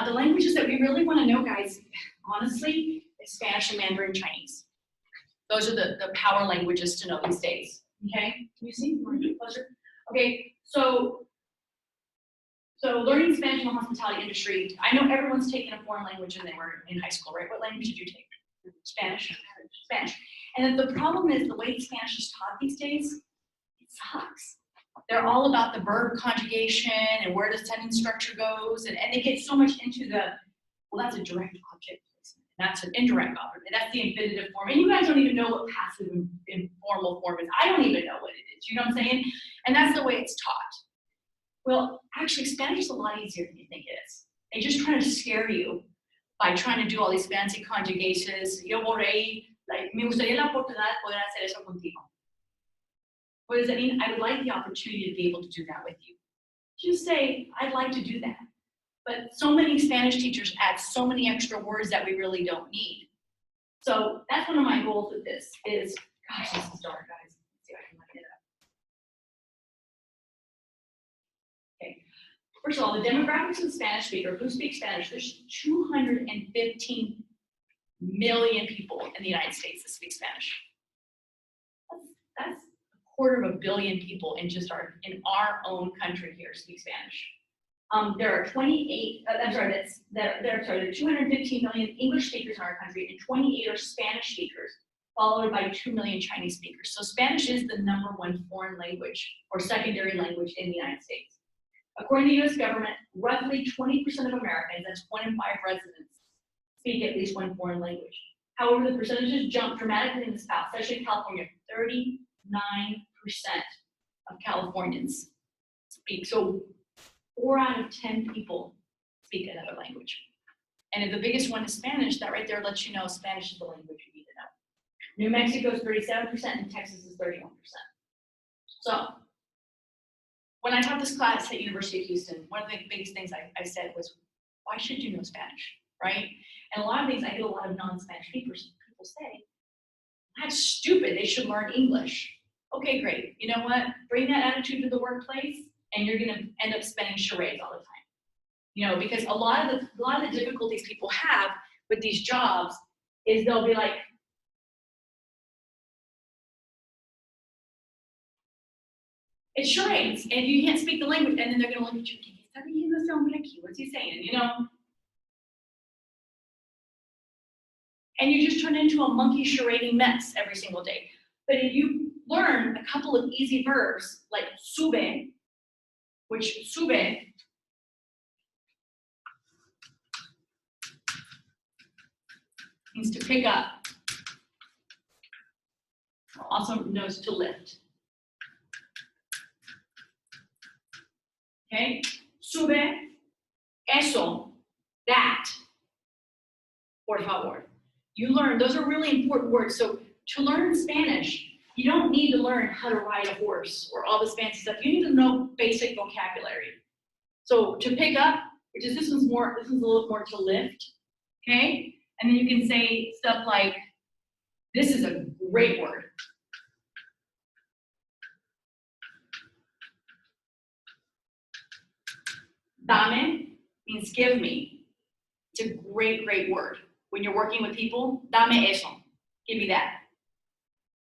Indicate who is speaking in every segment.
Speaker 1: The languages that we really want to know, guys, honestly, is Spanish and Mandarin Chinese. Those are the power languages to know these days. Okay, can you see? Closer. Okay, so learning Spanish in the hospitality industry. I know everyone's taken a foreign language when they were in high school, right? What language did you take? Spanish. Spanish. And the problem is the way Spanish is taught these days, it sucks. They're all about the verb conjugation and where the sentence structure goes, and they get so much into well, that's a direct object placement. That's an indirect object. That's the infinitive form. And you guys don't even know what passive and informal form is. I don't even know what it is. You know what I'm saying? And that's the way it's taught. Well, actually, Spanish is a lot easier than you think it is. They just try to scare you by trying to do all these fancy conjugations. Yo por ahí, like, me gustaría la oportunidad de poder hacer eso contigo. What does that mean? I would like the opportunity to be able to do that with you. Just say, I'd like to do that. But so many Spanish teachers add so many extra words that we really don't need. So that's one of my goals with this is, gosh, this is dark, guys. Let's see if I can light it up. Okay. First of all, the demographics of the Spanish speaker, who speaks Spanish, there's 215 million people in the United States that speak Spanish. That's 250 million people in just our own country here speak Spanish. There are 215 million English speakers in our country, and 28 are Spanish speakers, followed by 2 million Chinese speakers. So Spanish is the #1 foreign language or secondary language in the United States. According to the U.S. government, roughly 20% of Americans, that's 1 in 5 residents, speak at least one foreign language. However, the percentages jump dramatically in the South, especially in California. 39% of Californians speak. So 4 out of 10 people speak another language. And if the biggest one is Spanish, that right there lets you know Spanish is the language you need to know. New Mexico is 37% and Texas is 31%. So when I taught this class at University of Houston, one of the biggest things I said was, why should you know Spanish, right? And a lot of things I get a lot of non-Spanish people say, that's stupid, they should learn English. Okay, great. You know what? Bring that attitude to the workplace and you're gonna end up spending charades all the time. You know, because a lot of the difficulties people have with these jobs is they'll be like, it's charades, and you can't speak the language, and then they're gonna look at you and what's he saying, you know? And you just turn into a monkey charading mess every single day. But if you learn a couple of easy verbs like sube, which sube means to pick up, also knows to lift. Okay, sube, eso, that, por favor. You learn, those are really important words. So to learn Spanish, you don't need to learn how to ride a horse or all this fancy stuff. You need to know basic vocabulary. So to pick up, which is this one's a little more to lift, okay? And then you can say stuff like, this is a great word. Dame means give me. It's a great, great word. When you're working with people, dame eso, give me that.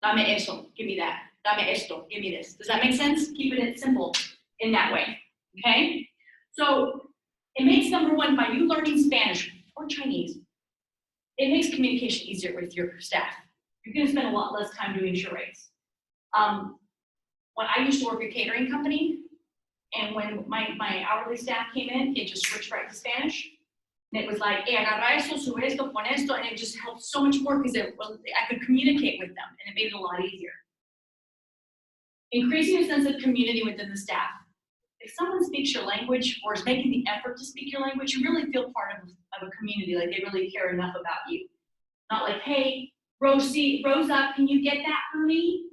Speaker 1: Dame eso, give me that. Dame esto, give me this. Does that make sense? Keeping it simple in that way, okay? So it makes, #1, by you learning Spanish or Chinese, it makes communication easier with your staff. You're gonna spend a lot less time doing charades. When I used to work at a catering company, and when my hourly staff came in, it just switched right to Spanish. And it was like, hey, agarra eso, sube esto, pon esto, and it just helped so much more because I could communicate with them, and it made it a lot easier. Increasing a sense of community within the staff. If someone speaks your language or is making the effort to speak your language, you really feel part of a community, like they really care enough about you. Not like, hey, Rosa, can you get that for me?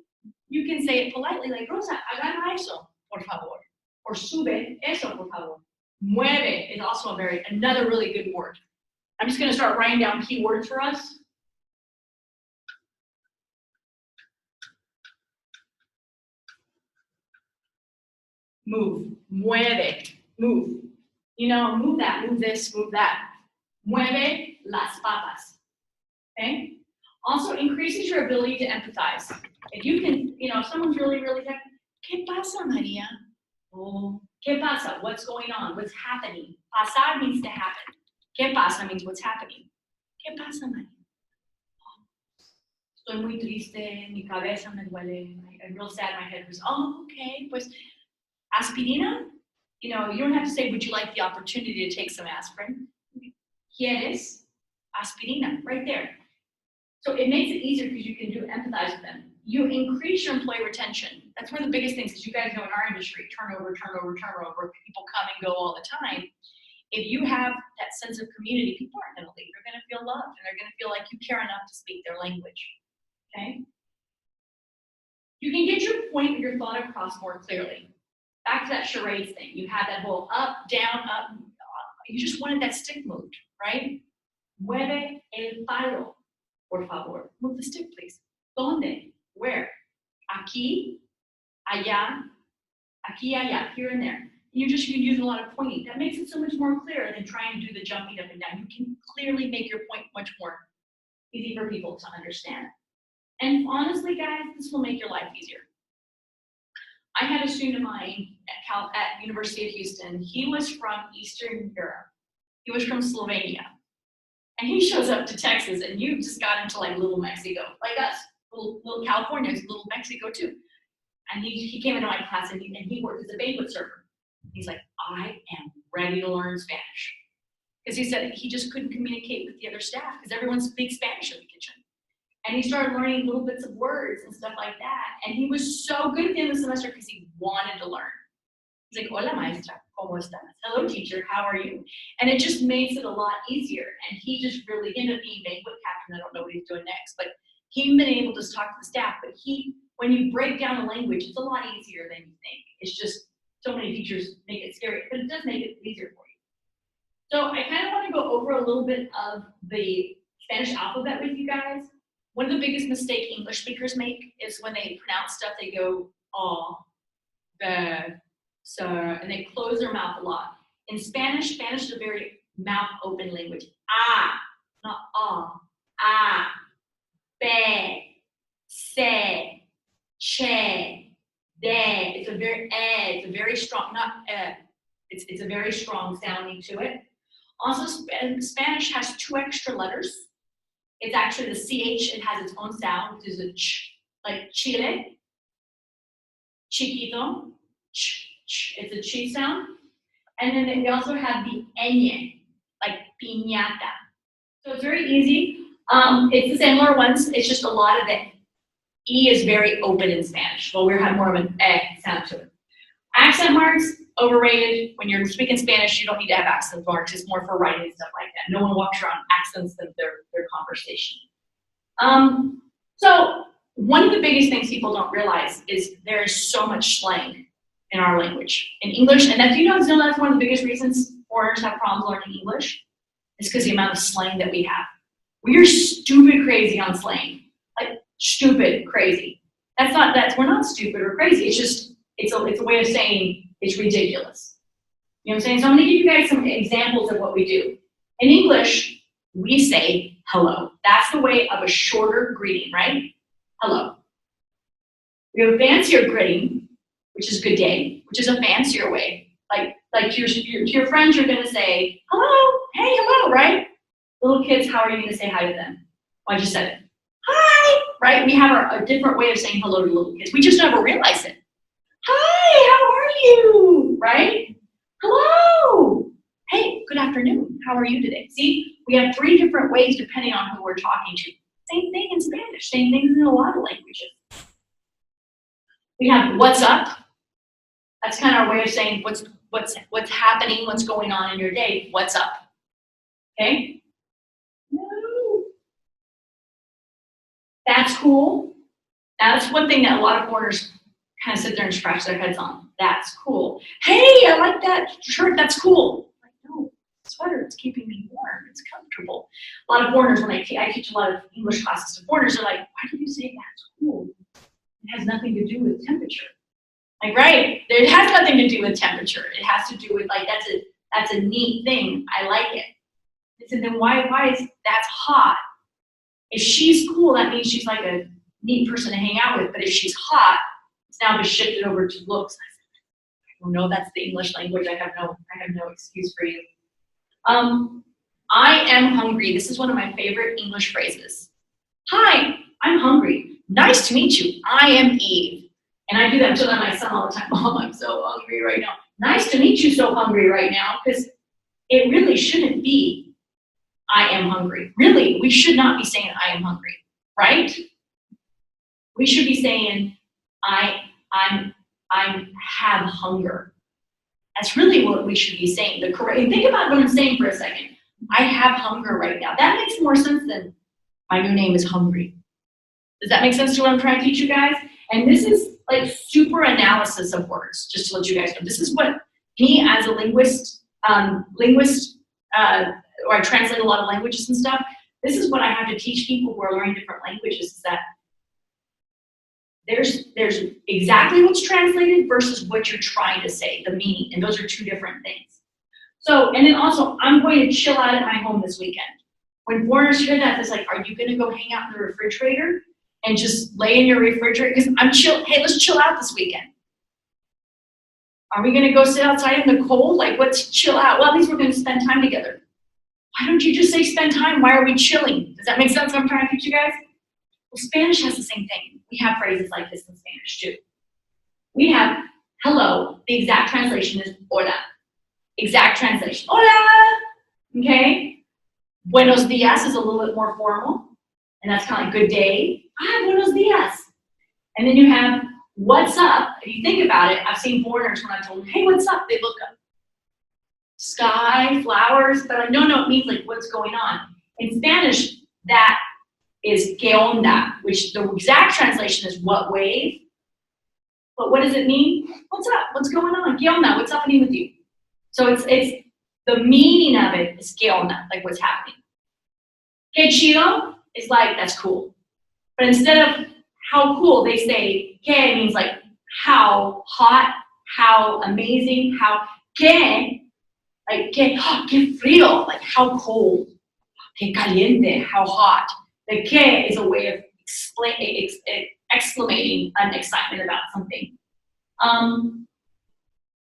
Speaker 1: You can say it politely, like, Rosa, agarra eso, por favor. Or sube eso, por favor. Mueve is also another really good word. I'm just gonna start writing down key words for us. Move, mueve, move. You know, move that, move this, move that. Mueve las papas. Okay? Also increases your ability to empathize. If you can, you know, if someone's really, really tough, ¿Qué pasa, Maria? Oh, ¿Qué pasa? What's going on? What's happening? Pasar means to happen. ¿Qué pasa means what's happening. ¿Qué pasa, Maria? Estoy muy triste, mi cabeza me duele, I'm real sad, my head was, oh, okay, pues aspirina, you know, you don't have to say, would you like the opportunity to take some aspirin? ¿Quieres aspirina? Right there. So it makes it easier because you can empathize with them. You increase your employee retention. That's one of the biggest things, as you guys know in our industry, turnover, people come and go all the time. If you have that sense of community, people aren't going to leave. They're going to feel loved, and they're going to feel like you care enough to speak their language. Okay? You can get your point or your thought across more clearly. Back to that charades thing. You had that whole up, down, up. You just wanted that stick moved, right? Mueve el palo, por favor. Move the stick, please. ¿Dónde? Where? Aquí, allá, aquí, allá, here and there. You can use a lot of pointing. That makes it so much more clear than trying to do the jumping up and down. You can clearly make your point much more easy for people to understand. And honestly, guys, this will make your life easier. I had a student of mine at University of Houston. He was from Eastern Europe. He was from Slovenia. And he shows up to Texas, and you just got into like little Mexico, like us. Little California is little Mexico too. And he came into my class, and he worked as a banquet server. He's like, I am ready to learn Spanish. Because he said he just couldn't communicate with the other staff because everyone speaks Spanish in the kitchen. And he started learning little bits of words and stuff like that. And he was so good at the end of the semester because he wanted to learn. He's like, hola maestra, ¿cómo estás? Hello teacher, how are you? And it just makes it a lot easier. And he just really ended up being banquet captain. I don't know what he's doing next, but he's been able to talk to the staff. But when you break down the language, it's a lot easier than you think. It's just so many teachers make it scary, but it does make it easier for you. So I kind of want to go over a little bit of the Spanish alphabet with you guys. One of the biggest mistakes English speakers make is when they pronounce stuff, they go, the, so, and they close their mouth a lot. In Spanish is a very mouth open language. Not be, se, che, de. It's a very strong, not it's a very strong sounding to it. Also, Spanish has 2 extra letters. It's actually the CH, it has its own sound, which is a ch, like Chile, chiquito, ch, ch, it's a chi sound. And then we also have the ñ, like piñata. So it's very easy. It's the similar ones, it's just a lot of it. E is very open in Spanish, while we have more of an sound to it. Accent marks, overrated. When you're speaking Spanish, you don't need to have accent marks. It's more for writing and stuff like that. No one walks around accents in their conversation. So one of the biggest things people don't realize is there is so much slang in our language. In English, and that's, you know, Zilla, that's one of the biggest reasons foreigners have problems learning English. It's because the amount of slang that we have. We are stupid crazy on slang. Like, stupid crazy. We're not stupid or crazy. It's just, it's a way of saying it's ridiculous. You know what I'm saying? So I'm going to give you guys some examples of what we do. In English, we say hello. That's the way of a shorter greeting, right? Hello. We have a fancier greeting, which is good day, which is a fancier way. Like to your friends, you're going to say, hello, hey, hello, right? Little kids, how are you going to say hi to them? Well, I just said it. Hi, right? We have a different way of saying hello to little kids. We just never realize it. Hi, how are you? Right? Hello. Hey, good afternoon. How are you today? See, we have 3 different ways depending on who we're talking to. Same thing in Spanish, same thing in a lot of languages. We have what's up. That's kind of our way of saying what's happening, what's going on in your day. What's up? Okay? No. That's cool. That's one thing that a lot of foreigners kind of sit there and scratch their heads on. That's cool. Hey, I like that shirt. That's cool. Like, no, sweater. It's keeping me warm. It's comfortable. A lot of foreigners, when I teach a lot of English classes to foreigners, they're like, why do you say that's cool? It has nothing to do with temperature. Like, right? It has nothing to do with temperature. It has to do with, like, That's a neat thing. I like it. I said, then why is that's hot? If she's cool, that means she's like a neat person to hang out with. But if she's hot, it's now just shifted over to looks. I don't know. That's the English language. I have no excuse for you. I am hungry. This is one of my favorite English phrases. Hi, I'm hungry. Nice to meet you. I am Eve. And I do that to my son all the time. Mom, I'm so hungry right now. Nice to meet you, so hungry right now. Because it really shouldn't be, I am hungry. Really, we should not be saying I am hungry, right? We should be saying I have hunger. That's really what we should be saying. The correct. Think about what I'm saying for a second. I have hunger right now. That makes more sense than my new name is Hungry. Does that make sense to what I'm trying to teach you guys? And this is like super analysis of words, just to let you guys know. This is what me as a linguist, or I translate a lot of languages and stuff. This is what I have to teach people who are learning different languages, is that there's exactly what's translated versus what you're trying to say, the meaning, and those are two different things. So, and then also, I'm going to chill out at my home this weekend. When foreigners hear that, it's like, are you going to go hang out in the refrigerator and just lay in your refrigerator? Because I'm chill. Hey, let's chill out this weekend. Are we going to go sit outside in the cold? Like, let's chill out. Well, at least we're going to spend time together. Why don't you just say spend time? Why are we chilling? Does that make sense what I'm trying to teach you guys? Well, Spanish has the same thing. We have phrases like this in Spanish too. We have hello. The exact translation is hola. Exact translation. Hola. Okay. Buenos dias is a little bit more formal. And that's kind of like good day. Buenos dias. And then you have what's up. If you think about it, I've seen foreigners when I told them, hey, what's up? They look up. Sky, flowers, but like, no, it means like what's going on. In Spanish, that is que onda, which the exact translation is what wave. But what does it mean? What's up? What's going on? Que onda? What's happening with you? So it's the meaning of it is que onda, like what's happening. Que chido is like, that's cool. But instead of how cool, they say que means like how hot, how amazing, how que, like que frío, like how cold, que caliente, how hot. The que is a way of exclamating an excitement about something.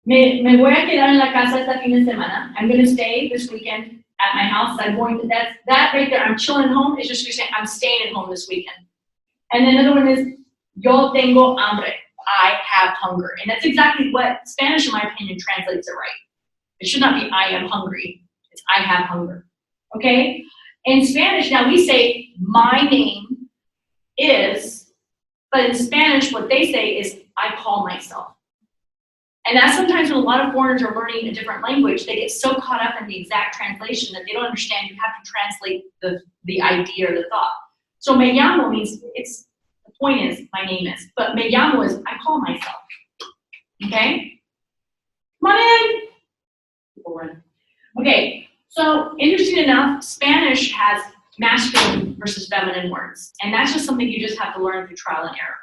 Speaker 1: Me voy a quedar en la casa esta fin de semana. I'm going to stay this weekend at my house. I'm going to, that right there, I'm chilling at home, is just you're saying I'm staying at home this weekend. And then another one is, yo tengo hambre. I have hunger. And that's exactly what Spanish, in my opinion, translates it right. It should not be I am hungry. It's I have hunger. Okay? In Spanish, now we say my name is, but in Spanish, what they say is I call myself. And that's sometimes when a lot of foreigners are learning a different language, they get so caught up in the exact translation that they don't understand you have to translate the idea or the thought. So me llamo means the point is my name is, but me llamo is I call myself. Okay? Come on in. Okay, so interesting enough, Spanish has masculine versus feminine words. And that's just something you just have to learn through trial and error.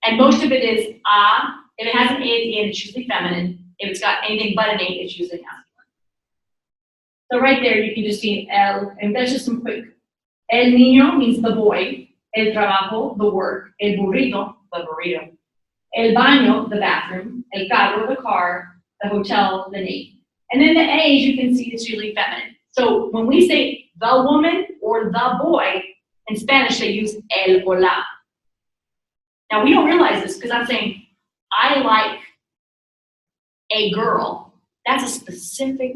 Speaker 1: And most of it is a. If it has an A at the end, it's usually feminine. If it's got anything but an A, it's usually masculine. So right there, you can just see el, and that's just some quick. El niño means the boy. El trabajo, the work. El burrito, the burrito. El baño, the bathroom. El carro, the car. The hotel, the name. And then the A's, you can see it's usually feminine. So when we say the woman or the boy, in Spanish, they use el o la. Now, we don't realize this because I'm saying, I like a girl. That's a specific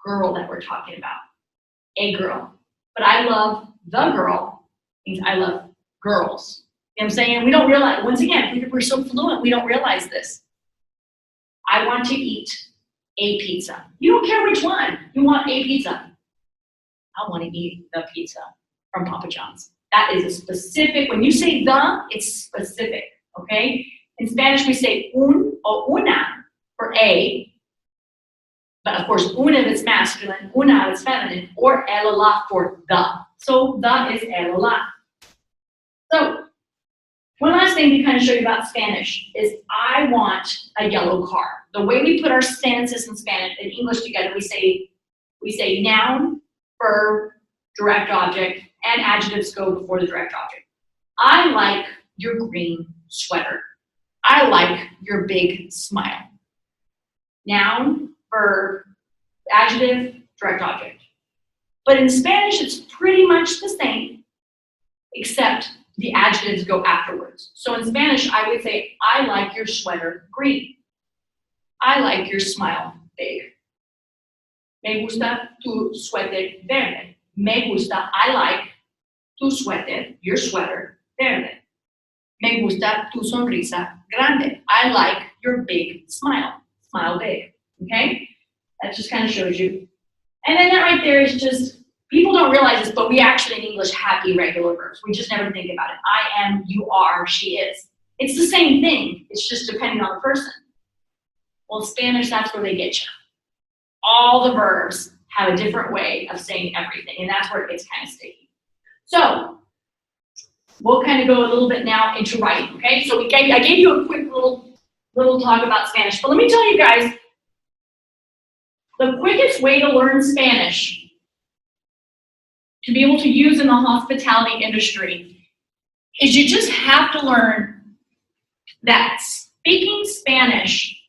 Speaker 1: girl that we're talking about. A girl. But I love the girl means I love girls. You know what I'm saying? We don't realize, once again, we're so fluent, we don't realize this. I want to eat a pizza. You don't care which one. You want a pizza. I want to eat the pizza from Papa John's. That is a specific, when you say the, it's specific, okay? In Spanish, we say un or una for a, but of course, una if it's masculine, una if it's feminine, or el o la for the. So the is el o la. So One last thing to kind of show you about Spanish is I want a yellow car. The way we put our sentences in Spanish and English together, we say noun, verb, direct object, and adjectives go before the direct object. I like your green sweater. I like your big smile. Noun, verb, adjective, direct object. But in Spanish, it's pretty much the same, except the adjectives go afterwards. So in Spanish, I would say, I like your sweater green. I like your smile big. Me gusta tu suéter verde. Me gusta, I like tu suéter, your sweater, verde. Me gusta tu sonrisa grande. I like your big smile. Smile big, okay? That just kind of shows you. And then that right there is just, people don't realize this, but we actually in English have irregular verbs. We just never think about it. I am, you are, she is. It's the same thing. It's just depending on the person. Well, in Spanish, that's where they get you. All the verbs have a different way of saying everything, and that's where it gets kind of sticky. So, we'll kind of go a little bit now into writing, okay? So I gave you a quick little talk about Spanish, but let me tell you guys, the quickest way to learn Spanish to be able to use in the hospitality industry is you just have to learn that speaking Spanish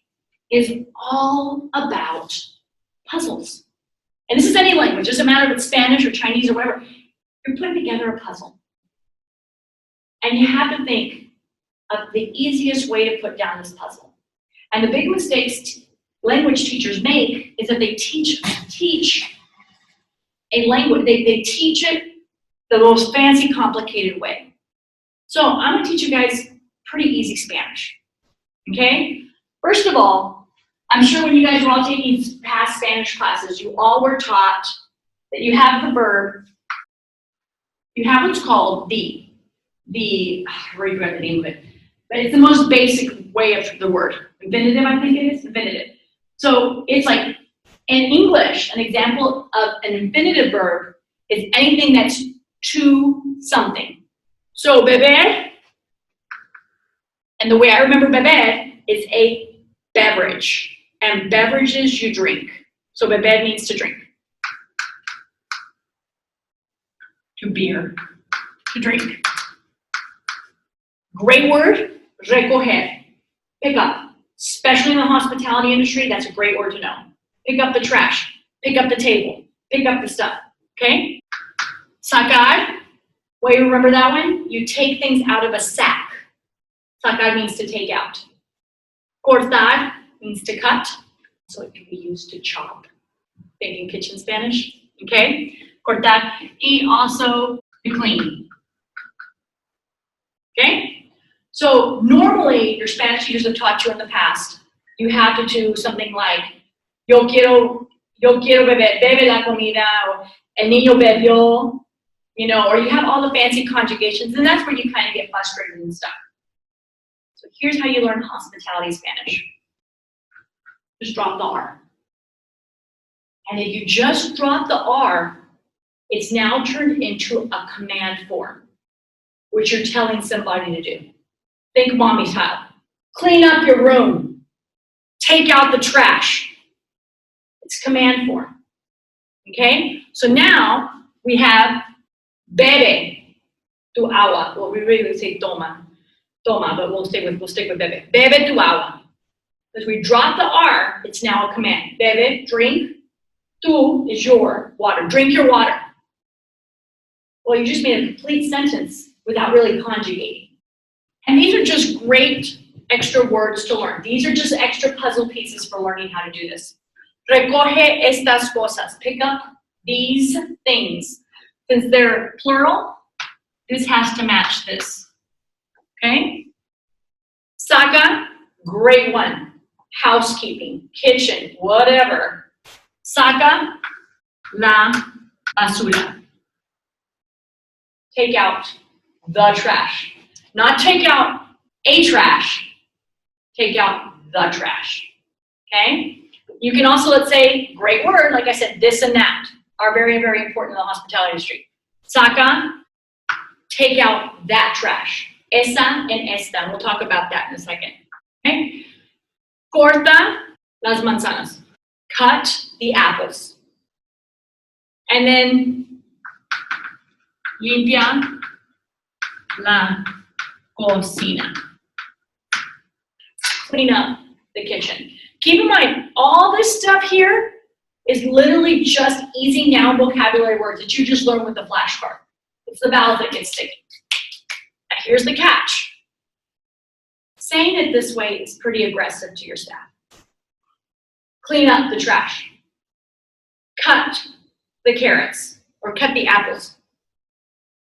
Speaker 1: is all about puzzles. And this is any language, it doesn't matter if it's Spanish or Chinese or whatever. You're putting together a puzzle. And you have to think of the easiest way to put down this puzzle. And the big mistakes language teachers make is that they teach a language, they teach it the most fancy, complicated way. So I'm gonna teach you guys pretty easy Spanish, okay? First of all, I'm sure when you guys were all taking past Spanish classes, you all were taught that you have the verb, you have what's called I already forgot the name of it, but it's the most basic way of the word. Infinitive, I think it is, infinitive. So it's like, in English, an example of an infinitive verb is anything that's to something. So beber, and the way I remember beber is a beverage, and beverages you drink. So beber means to drink. To beer, to drink. Great word, recoger, pick up. Especially in the hospitality industry, that's a great word to know. Pick up the trash, pick up the table, pick up the stuff, okay? Sacar, way you remember that one? You take things out of a sack. Sacar means to take out. Cortar means to cut, so it can be used to chop. Thinking kitchen Spanish, okay? Cortar, y also to clean, okay? So normally, your Spanish teachers have taught you in the past, you have to do something like, yo quiero beber, bebe la comida, or el niño bebió, you know, or you have all the fancy conjugations, and that's where you kind of get frustrated and stuff. So here's how you learn hospitality Spanish. Just drop the R. And if you just drop the R, it's now turned into a command form, which you're telling somebody to do. Think mommy style. Clean up your room. Take out the trash. It's command form, okay? So now we have bebe tu agua. Well, we really say toma, but we'll stick with bebe. Bebe tu agua. As we drop the R, it's now a command. Bebe, drink. Tu is your water. Drink your water. Well, you just made a complete sentence without really conjugating. And these are just great extra words to learn. These are just extra puzzle pieces for learning how to do this. Recoge estas cosas. Pick up these things. Since they're plural, this has to match this. Okay? Saca, great one. Housekeeping, kitchen, whatever. Saca la basura. Take out the trash. Not take out a trash. Take out the trash. Okay? You can also, let's say, great word, like I said, this and that are very, very important in the hospitality industry. Saca, take out that trash. Esa and esta. We'll talk about that in a second. Okay? Corta las manzanas. Cut the apples. And then limpia la cocina. Clean up the kitchen. Keep in mind, all this stuff here is literally just easy noun vocabulary words that you just learned with the flashcard. It's the vowels that get sticky. Now here's the catch. Saying it this way is pretty aggressive to your staff. Clean up the trash. Cut the carrots or cut the apples.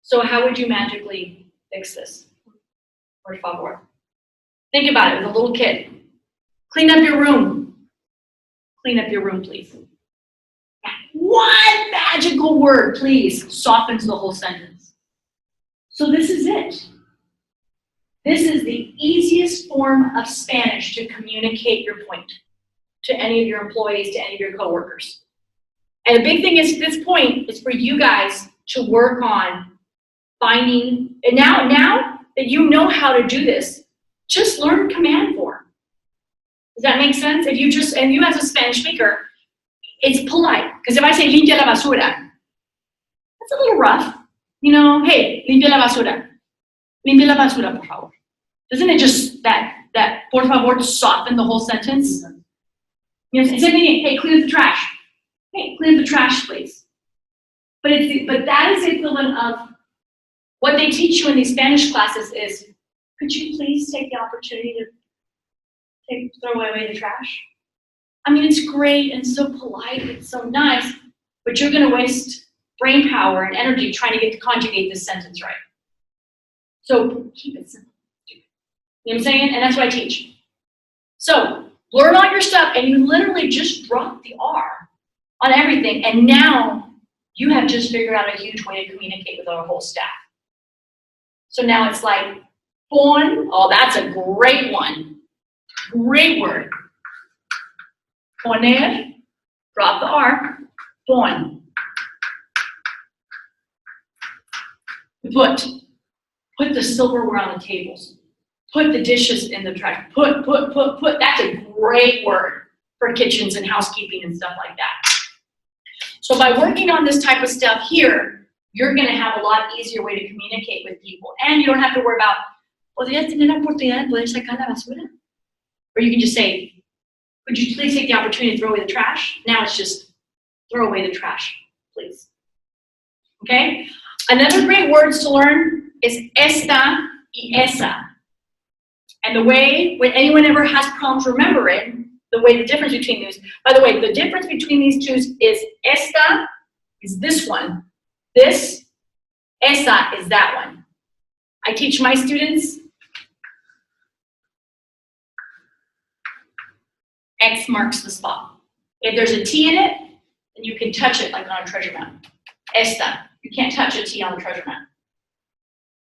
Speaker 1: So how would you magically fix this? Por favor. Think about it with a little kid. Clean up your room. Clean up your room, please. One magical word, please, softens the whole sentence. So this is it. This is the easiest form of Spanish to communicate your point to any of your employees, to any of your coworkers. And the big thing is, at this point, is for you guys to work on finding, and now that you know how to do this, just learn command form. Does that make sense? If you as a Spanish speaker, it's polite. Because if I say limpia la basura, that's a little rough. You know, hey, limpia la basura. Limpia la basura, por favor. Doesn't it just, that por favor, soften the whole sentence? You know, same thing, hey, clean up the trash. Hey, clean up the trash, please. But that is the equivalent of what they teach you in these Spanish classes is, could you please take the opportunity to throw away the trash? I mean, it's great and so polite, it's so nice, but you're going to waste brain power and energy trying to conjugate this sentence right. So keep it simple. You know what I'm saying? And that's what I teach. So learn all your stuff, and you literally just drop the R on everything, and now you have just figured out a huge way to communicate with our whole staff. So now it's like, pon, oh, that's a great one. Great word. Poner, drop the R, pon. Put the silverware on the tables. Put the dishes in the trash. Put. That's a great word for kitchens and housekeeping and stuff like that. So by working on this type of stuff here, you're going to have a lot easier way to communicate with people. And you don't have to worry about, ¿podrías tener la oportunidad de poder sacar la basura? Or you can just say, could you please take the opportunity to throw away the trash? Now it's just throw away the trash, please. Okay? Another great words to learn is esta y esa. And the way, when anyone ever has problems remembering, the difference between these, by the way, the difference between these two is esta is this one. This, esa is that one. I teach my students, X marks the spot. If there's a T in it, then you can touch it like on a treasure map. Esta, you can't touch a T on a treasure map.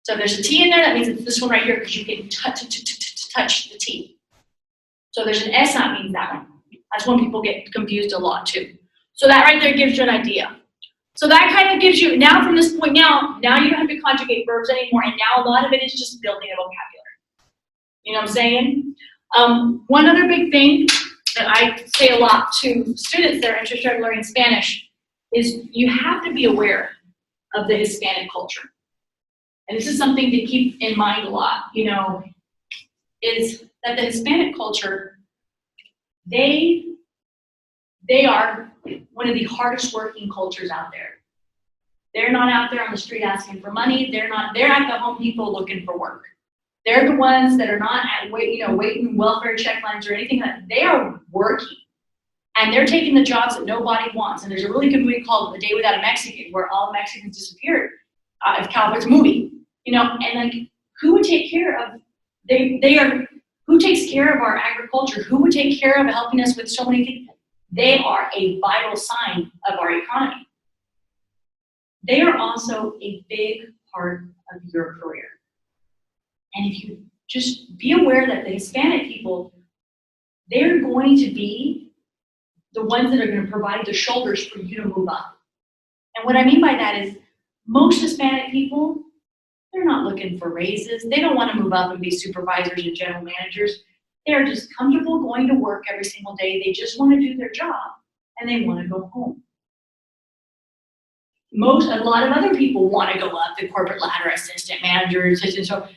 Speaker 1: So if there's a T in there, that means it's this one right here because you can touch the T. So there's an S, that means that one. That's when people get confused a lot too. So that right there gives you an idea. So that kind of gives you, now from this point now you don't have to conjugate verbs anymore, and now a lot of it is just building a vocabulary. You know what I'm saying? One other big thing that I say a lot to students that are interested in learning Spanish is you have to be aware of the Hispanic culture. And this is something to keep in mind a lot, you know, is that the Hispanic culture, they are one of the hardest working cultures out there. They're not out there on the street asking for money. They're at the Home Depot looking for work. They're the ones that are not waiting welfare check lines or anything like that. They are working. And they're taking the jobs that nobody wants. And there's a really good movie called The Day Without a Mexican, where all Mexicans disappeared. It's Calvert's movie. You know, and like, who would take care of, who takes care of our agriculture? Who would take care of helping us with so many things? They are a vital sign of our economy. They are also a big part of your career. And if you just be aware that the Hispanic people, they're going to be the ones that are going to provide the shoulders for you to move up. And what I mean by that is most Hispanic people, They're not looking for raises. They don't want to move up and be supervisors and general managers. They're just comfortable going to work every single day. They just want to do their job and they want to go home. A lot of other people want to go up the corporate ladder, assistant manager, assistant. So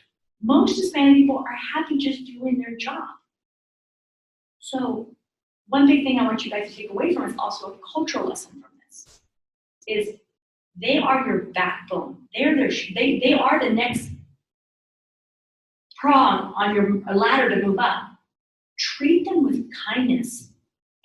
Speaker 1: most Hispanic people are happy just doing their job. So one big thing I want you guys to take away from is also a cultural lesson from this, is they are your backbone. They are the next prong on your ladder to move up. Treat them with kindness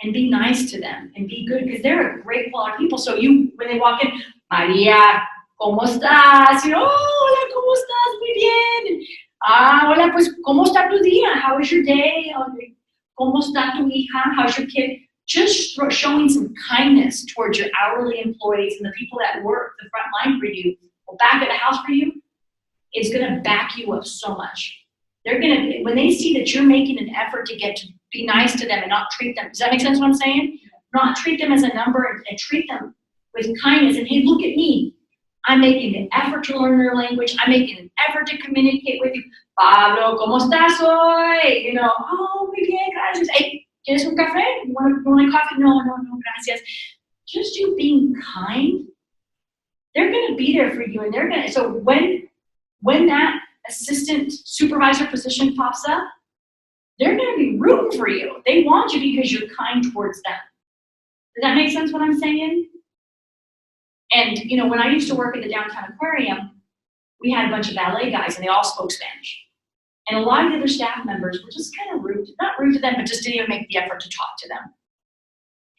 Speaker 1: and be nice to them and be good, because they're a great quality people. So when they walk in, María, ¿cómo estás? You know, oh, hola, ¿cómo estás? Muy bien. Hola, pues, ¿cómo está tu día? How was your day? ¿Cómo está tu hija? How's your kid? Just showing some kindness towards your hourly employees and the people that work the front line for you, or back at the house for you, is going to back you up so much. They're going to, when they see that you're making an effort to get to be nice to them and not treat them, does that make sense what I'm saying? Not treat them as a number and treat them with kindness. And hey, look at me. I'm making an effort to learn their language. I'm making an effort to communicate with you. Pablo, ¿cómo estás hoy? You know, oh, muy bien, gracias. Hey, ¿quieres un café? You want a coffee? No, gracias. Just you being kind, they're going to be there for you. And they're going to, so when that assistant supervisor position pops up, they're going to be rooting for you. They want you because you're kind towards them. Does that make sense what I'm saying? And, you know, when I used to work at the downtown aquarium, we had a bunch of ballet guys and they all spoke Spanish. And a lot of the other staff members were just kind of rude, not rude to them, but just didn't even make the effort to talk to them.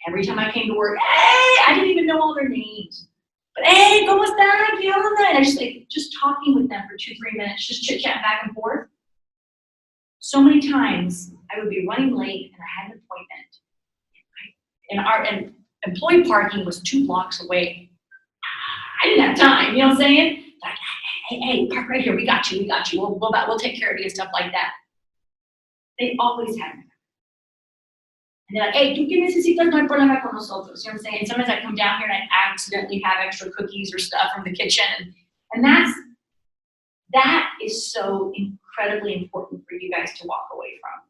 Speaker 1: Every time I came to work, hey, I didn't even know all their names. But hey, ¿cómo están? ¿Qué onda? And I just talking with them for 2-3 minutes, just chit-chat back and forth. So many times I would be running late and I had an appointment. And employee parking was 2 blocks away. I didn't have time, you know what I'm saying? Like, hey, park right here, we got you. We'll take care of you and stuff like that. They always have me. And they're like, hey, ¿tú qué necesitas? No hay problema con nosotros. You know what I'm saying? And sometimes I come down here and I accidentally have extra cookies or stuff from the kitchen. And that is so incredibly important for you guys to walk away from.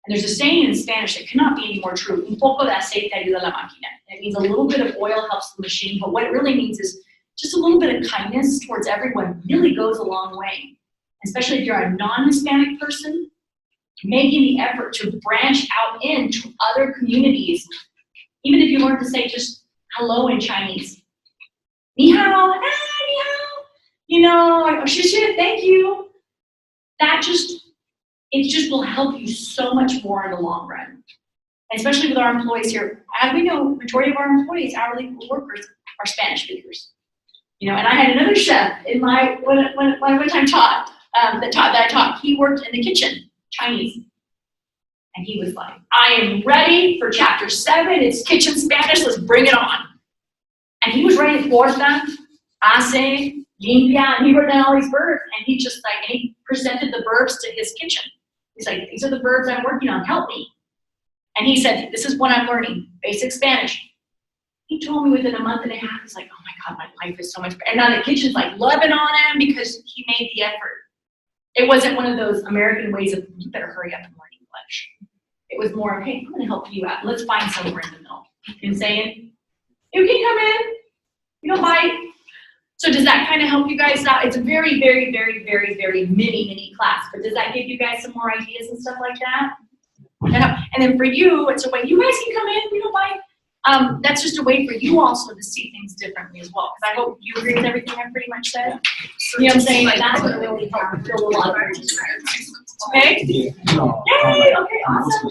Speaker 1: And there's a saying in Spanish that cannot be any more true. Un poco de aceite ayuda a la máquina. It means a little bit of oil helps the machine, but what it really means is just a little bit of kindness towards everyone really goes a long way. Especially if you're a non-Hispanic person, making the effort to branch out into other communities. Even if you learn to say just hello in Chinese. Ni hao, ni hao. You know, or xie xie, thank you. It just will help you so much more in the long run. Especially with our employees here. As we know, majority of our employees, hourly workers, are Spanish speakers. You know, and I had another chef in when I one time taught, that I taught, he worked in the kitchen, Chinese. And he was like, I am ready for chapter 7, it's kitchen Spanish, let's bring it on. And he was writing corta, hace, limpia, and he wrote down all these verbs, and he presented the verbs to his kitchen. He's like, these are the verbs I'm working on, help me. And he said, this is what I'm learning, basic Spanish. He told me within a month and a half, he's like, oh my God, my life is so much better. And now the kitchen's like loving on him because he made the effort. It wasn't one of those American ways of, you better hurry up and learn English. It was more, hey, I'm gonna help you out. Let's find somewhere in the middle. You know what I'm saying? You can come in, you don't bite. So does that kind of help you guys out? It's a very, very, very, very, very mini class, but does that give you guys some more ideas and stuff like that? And then for you, it's a way you guys can come in, you don't bite. That's just a way for you also to see things differently as well. Because I hope you agree with everything I pretty much said. You know what I'm saying? Like that's what really helped build a lot of your experience. Okay? Yay! Okay, awesome.